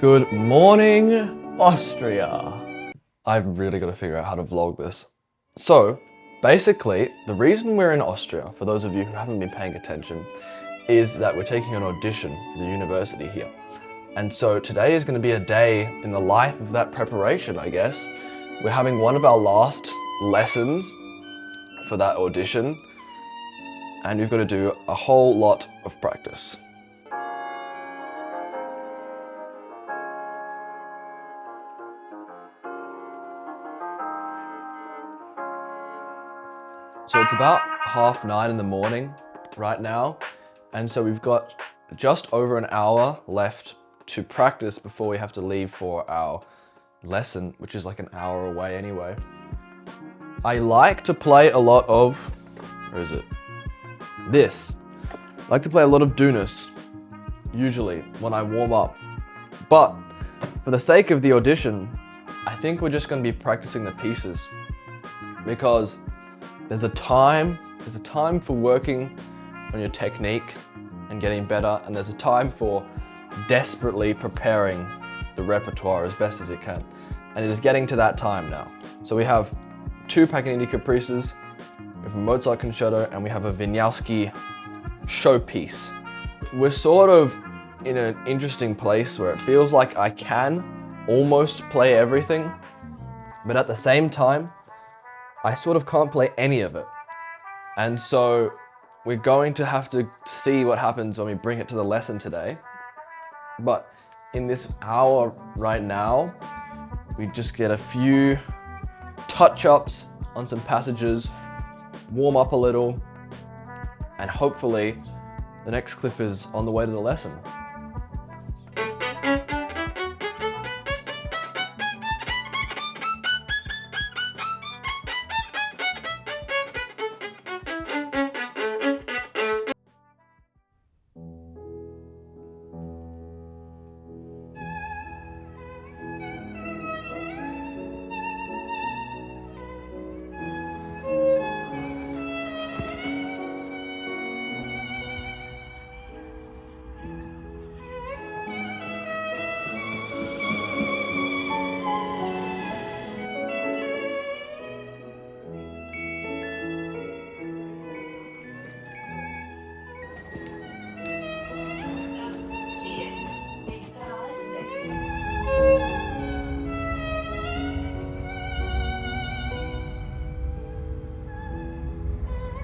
Good morning, Austria. I've really got to figure out how to vlog this. So, basically, the reason we're in Austria, for those of you who haven't been paying attention, is that we're taking an audition for the university here. And so today is going to be a day in the life of that preparation, I guess. We're having one of our last lessons for that audition, and we've got to do a whole lot of practice. So it's about 9:30 in the morning right now, and so we've got just over an hour left to practice before we have to leave for our lesson, which is like an hour away anyway. I like to play a lot of, where is it? This. I like to play a lot of Dunas, usually, when I warm up. But for the sake of the audition, I think we're just going to be practicing the pieces, because there's a time for working on your technique and getting better, and there's a time for desperately preparing the repertoire as best as it can. And it is getting to that time now. So we have 2 Paganini Caprices, we have a Mozart Concerto, and we have a Wieniawski showpiece. We're sort of in an interesting place where it feels like I can almost play everything, but at the same time, I sort of can't play any of it. And so we're going to have to see what happens when we bring it to the lesson today. But in this hour right now, we just get a few touch-ups on some passages, warm up a little, and hopefully the next clip is on the way to the lesson.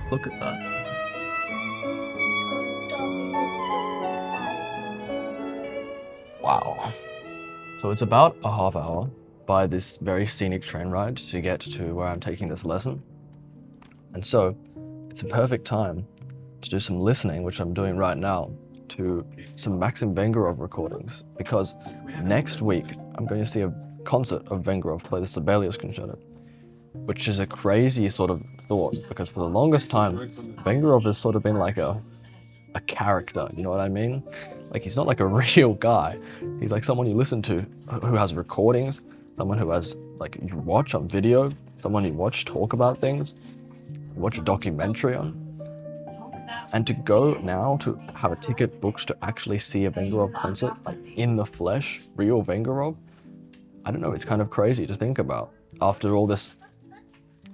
Look at that. Wow. So it's about a half hour by this very scenic train ride to get to where I'm taking this lesson. And so it's a perfect time to do some listening, which I'm doing right now, to some Maxim Vengerov recordings, because next week I'm going to see a concert of Vengerov play the Sibelius Concerto, which is a crazy sort of thought, because for the longest time, Vengerov has sort of been like a character, you know what I mean? Like, he's not like a real guy. He's like someone you listen to who has recordings, someone who has, like, you watch on video, someone you watch talk about things, watch a documentary on. And to go now to have a ticket booked to actually see a Vengerov concert, like in the flesh, real Vengerov, I don't know, it's kind of crazy to think about after all this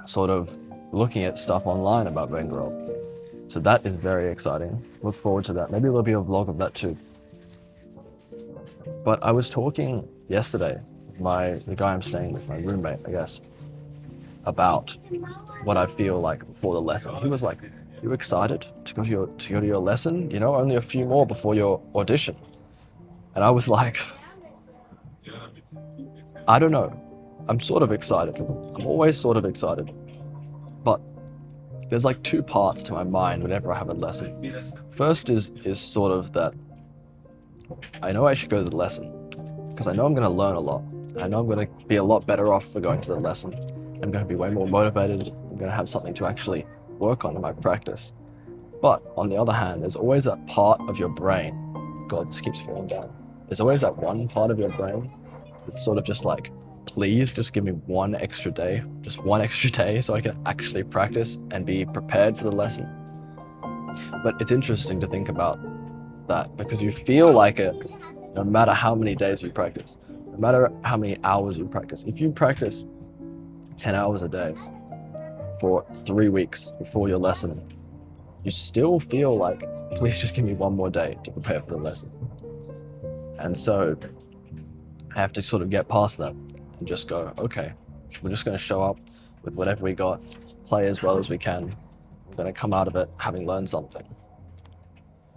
sort of looking at stuff online about Vengerov. So that is very exciting. Look forward to that. Maybe there'll be a vlog of that too. But I was talking yesterday with the guy I'm staying with, my roommate, I guess, about what I feel like before the lesson. He was like, "You excited to go to your lesson? You know, only a few more before your audition." And I was like, I don't know. I'm sort of excited. I'm always sort of excited. But there's like 2 parts to my mind whenever I have a lesson. First is sort of that I know I should go to the lesson, because I know I'm going to learn a lot. I know I'm going to be a lot better off for going to the lesson. I'm going to be way more motivated. I'm going to have something to actually work on in my practice. But on the other hand, there's always that part of your brain. God, this keeps falling down. There's always that one part of your brain that's sort of just like, please just give me one extra day so I can actually practice and be prepared for the lesson. But it's interesting to think about that, because you feel like it no matter how many days you practice, no matter how many hours you practice. If you practice 10 hours a day for 3 weeks before your lesson, you still feel like, please just give me one more day to prepare for the lesson. And so I have to sort of get past that and just go, okay, we're just going to show up with whatever we got, play as well as we can. We're going to come out of it having learned something.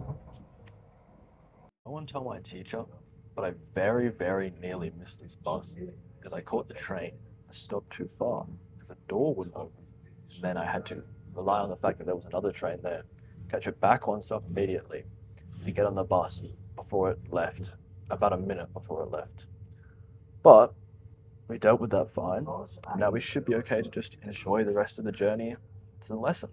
I won't tell my teacher, but I very, very nearly missed this bus because I caught the train. I stopped too far because the door wouldn't open. And then I had to rely on the fact that there was another train there, catch it back one stop immediately, and get on the bus before it left, about a minute before it left. But we dealt with that fine. Now we should be okay to just enjoy the rest of the journey to the lesson.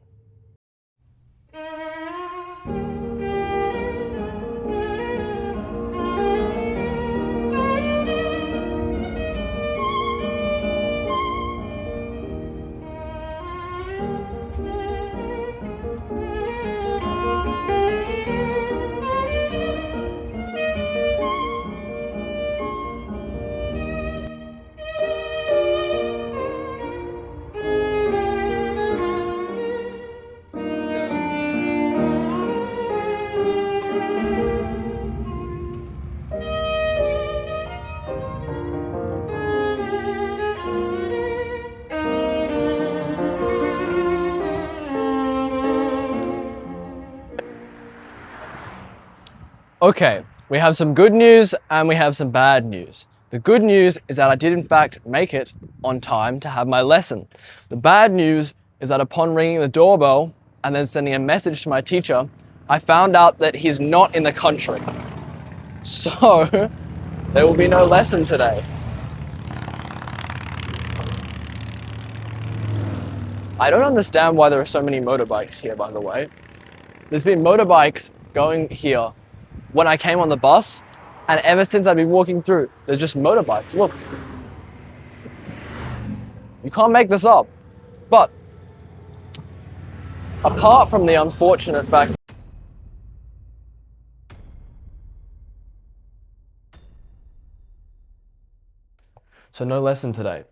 Okay, we have some good news and we have some bad news. The good news is that I did in fact make it on time to have my lesson. The bad news is that upon ringing the doorbell and then sending a message to my teacher, I found out that he's not in the country. So there will be no lesson today. I don't understand why there are so many motorbikes here, by the way. There's been motorbikes going here when I came on the bus, and ever since I've been walking through, there's just motorbikes. Look, you can't make this up. But apart from the unfortunate fact so no lesson today,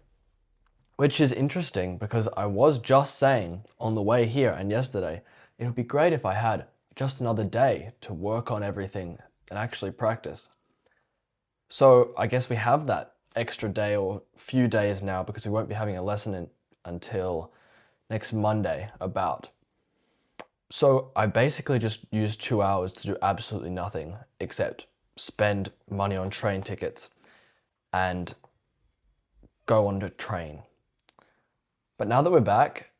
which is interesting because I was just saying on the way here and yesterday, it would be great if I had just another day to work on everything and actually practice. So I guess we have that extra day or few days now because we won't be having a lesson until next Monday about. So I basically just used 2 hours to do absolutely nothing except spend money on train tickets and go on the train. But now that we're back,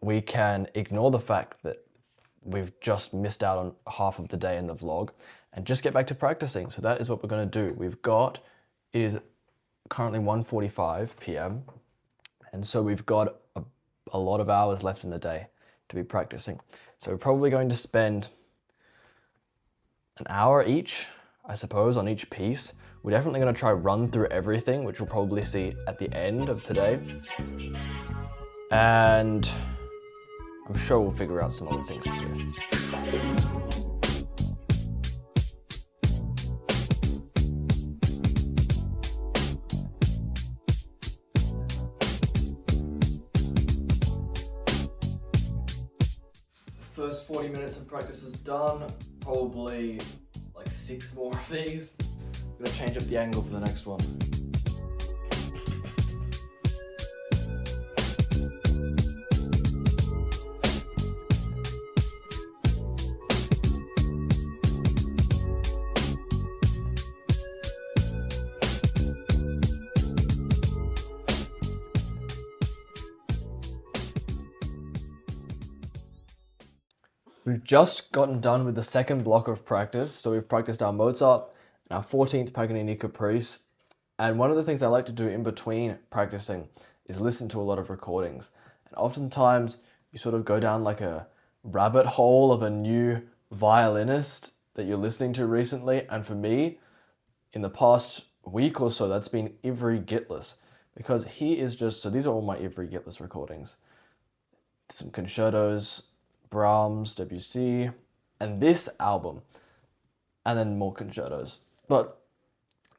we can ignore the fact that we've just missed out on half of the day in the vlog and just get back to practicing. So that is what we're going to do. It is currently 1:45 p.m. and so we've got a lot of hours left in the day to be practicing. So we're probably going to spend an hour each, I suppose, on each piece. We're definitely going to try run through everything, which we'll probably see at the end of today. And I'm sure we'll figure out some other things to do. First 40 minutes of practice is done. Probably like 6 more of these. I'm gonna change up the angle for the next one. We've just gotten done with the second block of practice. So we've practiced our Mozart and our 14th Paganini Caprice. And one of the things I like to do in between practicing is listen to a lot of recordings. And oftentimes you sort of go down like a rabbit hole of a new violinist that you're listening to recently. And for me, in the past week or so, that's been Ivry Gitlis, because he is just, so these are all my Ivry Gitlis recordings. Some concertos, Brahms, Debussy, and this album, and then more concertos. But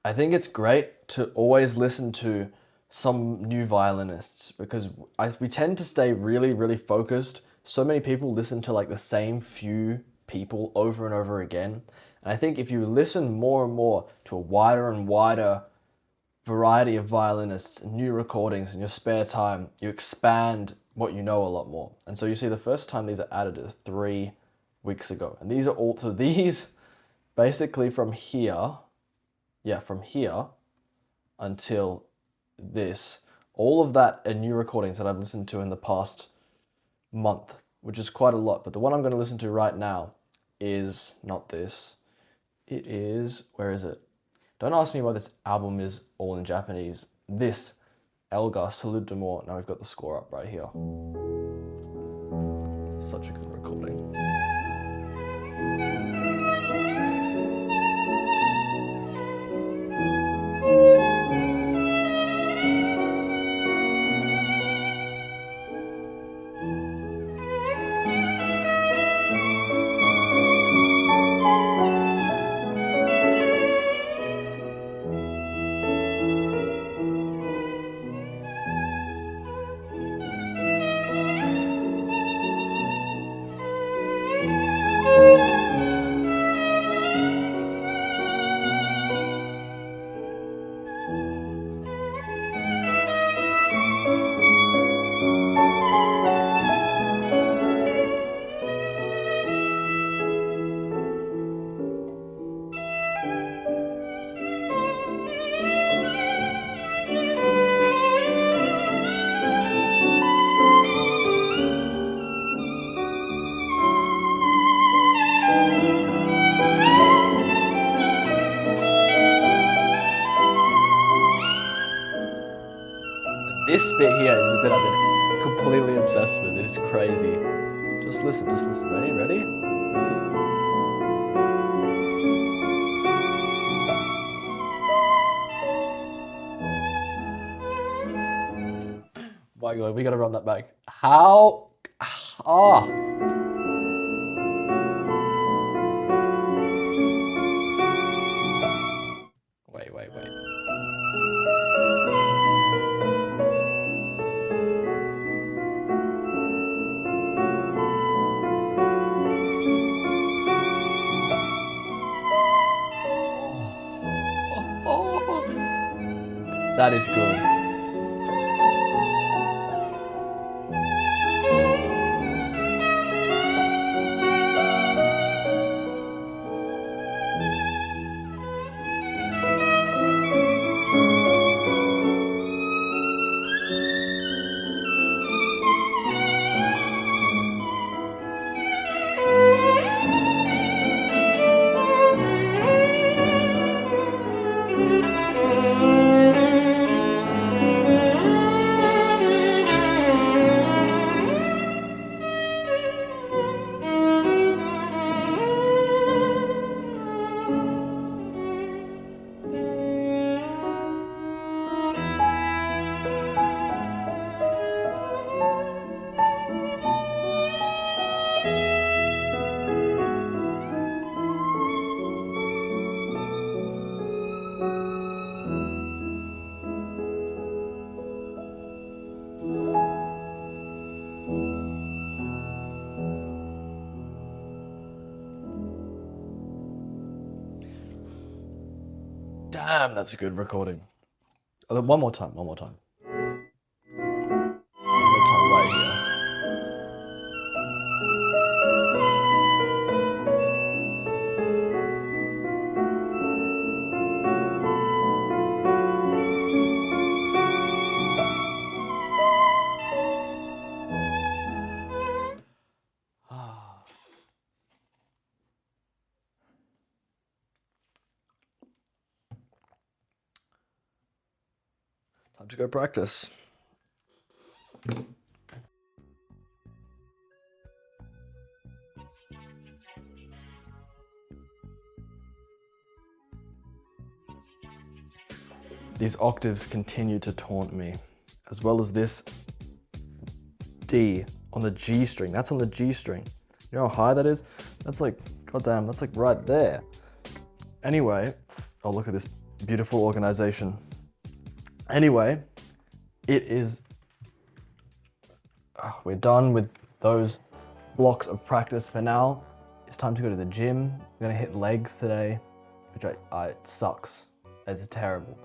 I think it's great to always listen to some new violinists because we tend to stay really, really focused. So many people listen to like the same few people over and over again. And I think if you listen more and more to a wider and wider variety of violinists and new recordings in your spare time, you expand what you know a lot more. And so you see the first time these are added is 3 weeks ago. And these are all, so these basically from here, from here until this, all of that are new recordings that I've listened to in the past month, which is quite a lot. But the one I'm going to listen to right now is not this. It is, where is it? Don't ask me why this album is all in Japanese. This, Elgar, Salute d'Amour. Now we've got the score up right here. This is such a good recording. This bit here is the bit I've been completely obsessed with. It is crazy. Just listen, just listen. Ready, ready? My God, we gotta run that back. How? Ah. Wait. That is good. Damn, that's a good recording. Oh, one more time. One more time right here. Time to go practice. These octaves continue to taunt me, as well as this D on the G string. That's on the G string. You know how high that is? That's like, goddamn, that's like right there. Anyway, Oh, look at this beautiful organization. Anyway, it is, we're done with those blocks of practice for now. It's time to go to the gym. We're gonna hit legs today, which it sucks. It's terrible.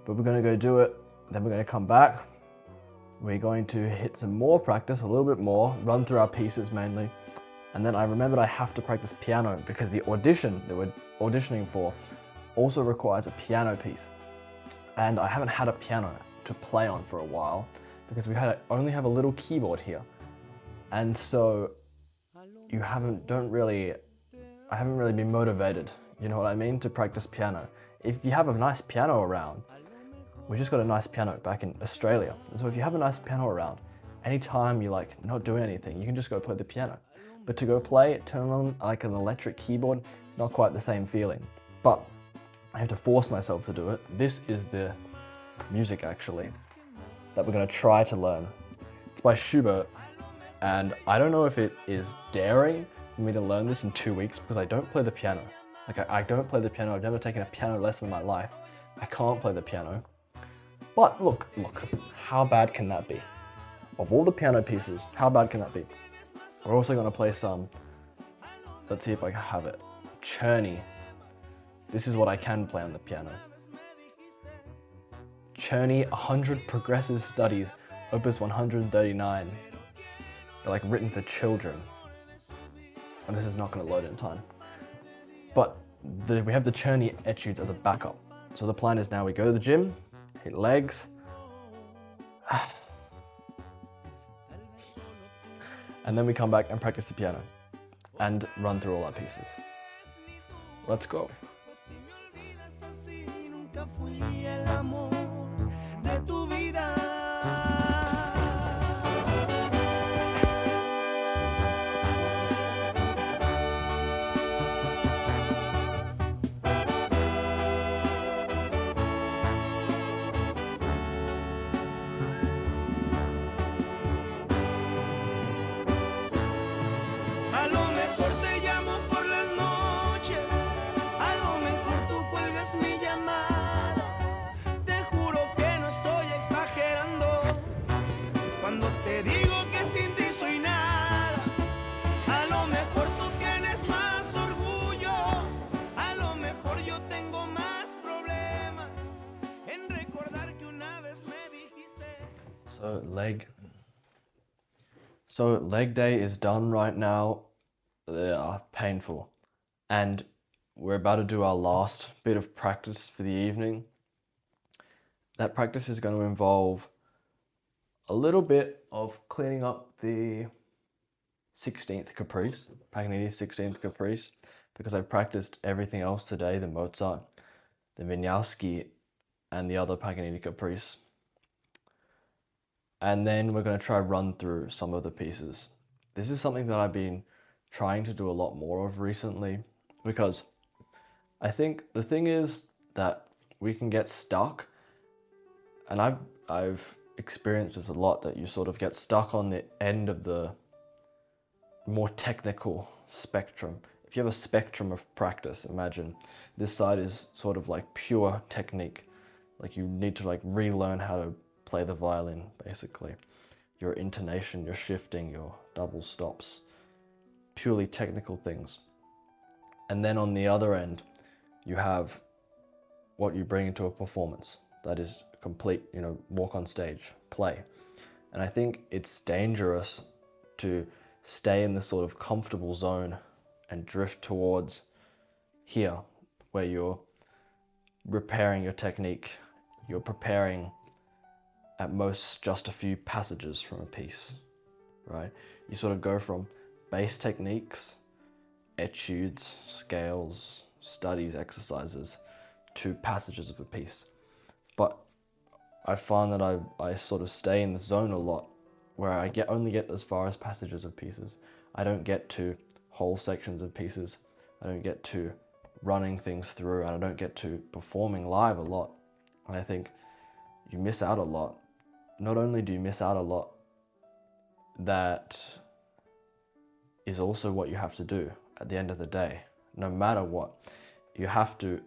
But we're gonna go do it. Then we're gonna come back. We're going to hit some more practice, a little bit more, run through our pieces mainly. And then I remembered I have to practice piano because the audition that we're auditioning for also requires a piano piece. And I haven't had a piano to play on for a while because only have a little keyboard here. And so I haven't really been motivated, you know what I mean, to practice piano. If you have a nice piano around, we just got a nice piano back in Australia. And so if you have a nice piano around, anytime you're like not doing anything, you can just go play the piano. But to go turn on like an electric keyboard, it's not quite the same feeling. But I have to force myself to do it. This is the music actually that we're gonna try to learn. It's by Schubert, and I don't know if it is daring for me to learn this in 2 weeks because I don't play the piano. Like I don't play the piano. I've never taken a piano lesson in my life. I can't play the piano. But look, how bad can that be? Of all the piano pieces, how bad can that be? We're also gonna play some, let's see if I have it, Czerny. This is what I can play on the piano. Czerny 100 Progressive Studies, Opus 139. They're like written for children. And this is not gonna load in time. But we have the Czerny etudes as a backup. So the plan is now we go to the gym, hit legs, and then we come back and practice the piano and run through all our pieces. Let's go. So leg day is done right now. They are painful. And we're about to do our last bit of practice for the evening. That practice is going to involve a little bit of cleaning up the 16th caprice, Paganini's 16th caprice, because I've practiced everything else today, the Mozart, the Wieniawski, and the other Paganini caprice. And then we're going to try run through some of the pieces. This is something that I've been trying to do a lot more of recently, because I think the thing is that we can get stuck, and I've experienced this a lot, that you sort of get stuck on the end of the more technical spectrum. If you have a spectrum of practice, imagine this side is sort of like pure technique. Like you need to like relearn how to play the violin, basically. Your intonation, your shifting, your double stops, purely technical things. And then on the other end, you have what you bring into a performance. That is complete, walk on stage, play. And I think it's dangerous to stay in this sort of comfortable zone and drift towards here, where you're repairing your technique, you're preparing at most just a few passages from a piece, right? You sort of go from base techniques, etudes, scales, studies, exercises, to passages of a piece. But I find that I sort of stay in the zone a lot, where I only get as far as passages of pieces. I don't get to whole sections of pieces. I don't get to running things through, and I don't get to performing live a lot. And I think you miss out a lot. Not only do you miss out a lot, that is also what you have to do at the end of the day. No matter what, you have to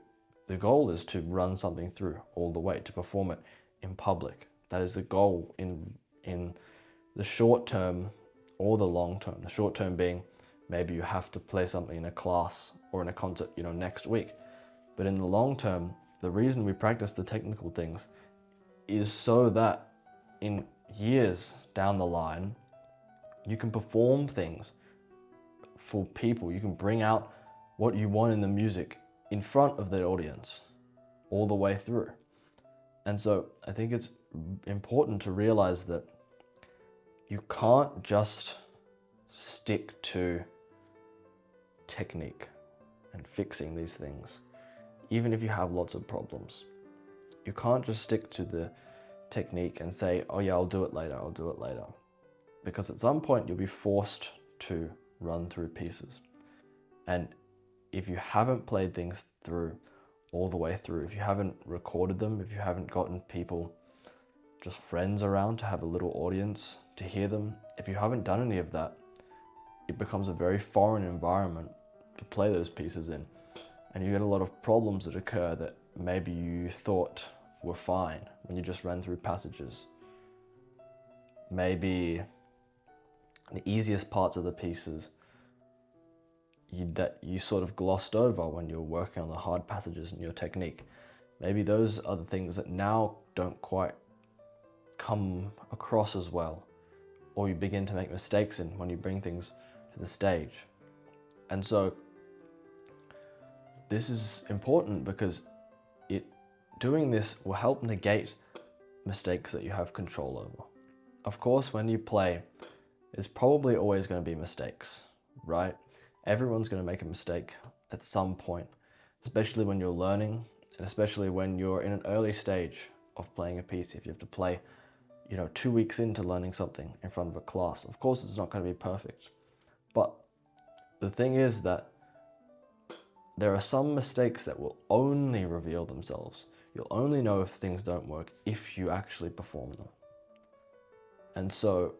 the goal is to run something through all the way, to perform it in public. That is the goal in the short term or the long term. The short term being maybe you have to play something in a class or in a concert, next week. But in the long term, the reason we practice the technical things is so that in years down the line, you can perform things for people. You can bring out what you want in the music in front of the audience all the way through. And so I think it's important to realize that you can't just stick to technique and fixing these things, even if you have lots of problems. You can't just stick to the technique and say, oh yeah, I'll do it later, because at some point you'll be forced to run through pieces. And if you haven't played things through all the way through, if you haven't recorded them, if you haven't gotten people, just friends around to have a little audience to hear them, if you haven't done any of that, it becomes a very foreign environment to play those pieces in. And you get a lot of problems that occur that maybe you thought were fine when you just ran through passages. Maybe the easiest parts of the pieces that you sort of glossed over when you're working on the hard passages in your technique. Maybe those are the things that now don't quite come across as well, or you begin to make mistakes in when you bring things to the stage. And so this is important because doing this will help negate mistakes that you have control over. Of course, when you play, there's probably always going to be mistakes, right? Everyone's going to make a mistake at some point, especially when you're learning, and especially when you're in an early stage of playing a piece. If you have to play, 2 weeks into learning something in front of a class, of course it's not going to be perfect. But the thing is that there are some mistakes that will only reveal themselves. You'll only know if things don't work if you actually perform them. And so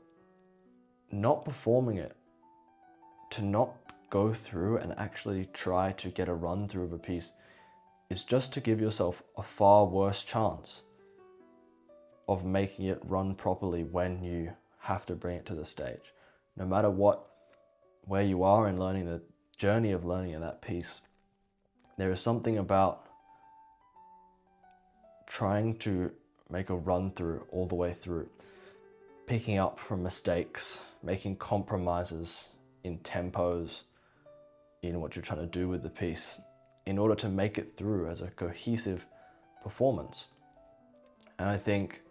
not performing it, to not go through and actually try to get a run through of a piece, is just to give yourself a far worse chance of making it run properly when you have to bring it to the stage. No matter where you are in learning, the journey of learning in that piece, there is something about trying to make a run through all the way through, picking up from mistakes, making compromises in tempos, in what you're trying to do with the piece, in order to make it through as a cohesive performance. And I think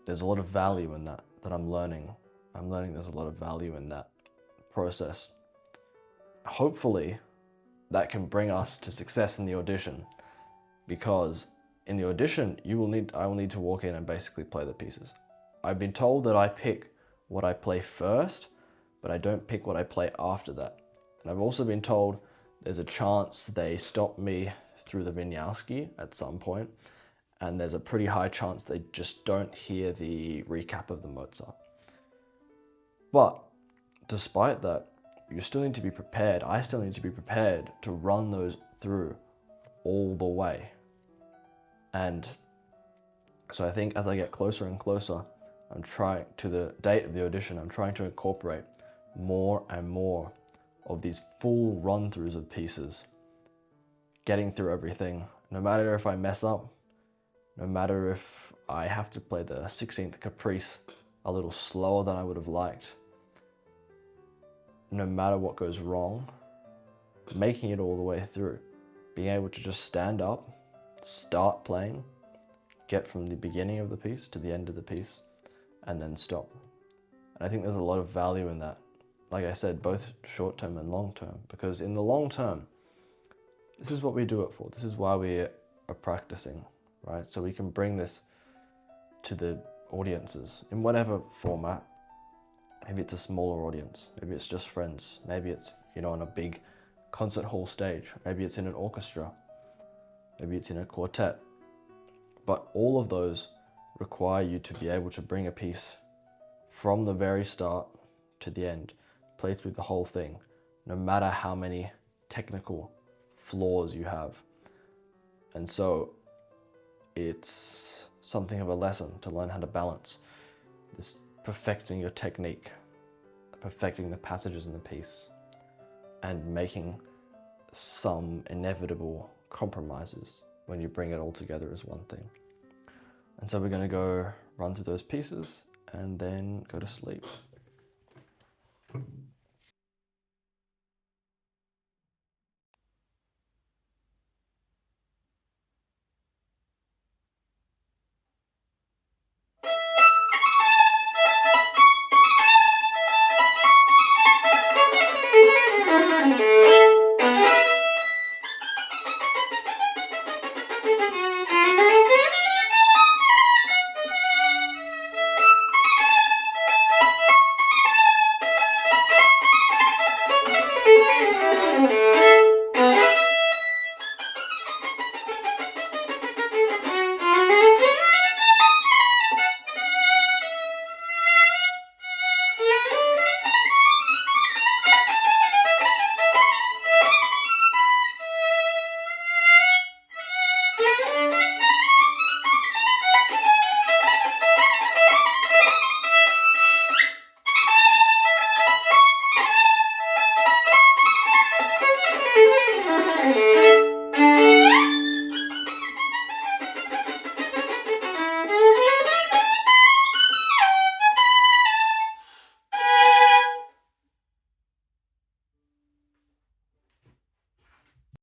there's a lot of value in that I'm learning. I'm learning there's a lot of value in that process. Hopefully, that can bring us to success in the audition, because in the audition, I will need to walk in and basically play the pieces. I've been told that I pick what I play first, but I don't pick what I play after that. And I've also been told there's a chance they stop me through the Vinyasa at some point, and there's a pretty high chance they just don't hear the recap of the Mozart. But despite that, you still need to be prepared. I still need to be prepared to run those through all the way. And so I think as I get closer and closer, I'm trying to the date of the audition, I'm trying to incorporate more and more of these full run-throughs of pieces, getting through everything, no matter if I mess up, no matter if I have to play the 16th Caprice a little slower than I would have liked, no matter what goes wrong, making it all the way through, being able to just stand up, start playing, get from the beginning of the piece to the end of the piece, and then stop. And I think there's a lot of value in that. Like I said, both short-term and long-term, because in the long term, this is what we do it for. This is why we are practicing, right? So we can bring this to the audiences in whatever format. Maybe it's a smaller audience, maybe it's just friends, maybe it's, on a big concert hall stage, maybe it's in an orchestra, maybe it's in a quartet. But all of those require you to be able to bring a piece from the very start to the end, play through the whole thing, no matter how many technical flaws you have. And so it's something of a lesson to learn how to balance this, perfecting your technique, perfecting the passages in the piece, and making some inevitable compromises when you bring it all together as one thing. And so we're going to go run through those pieces and then go to sleep.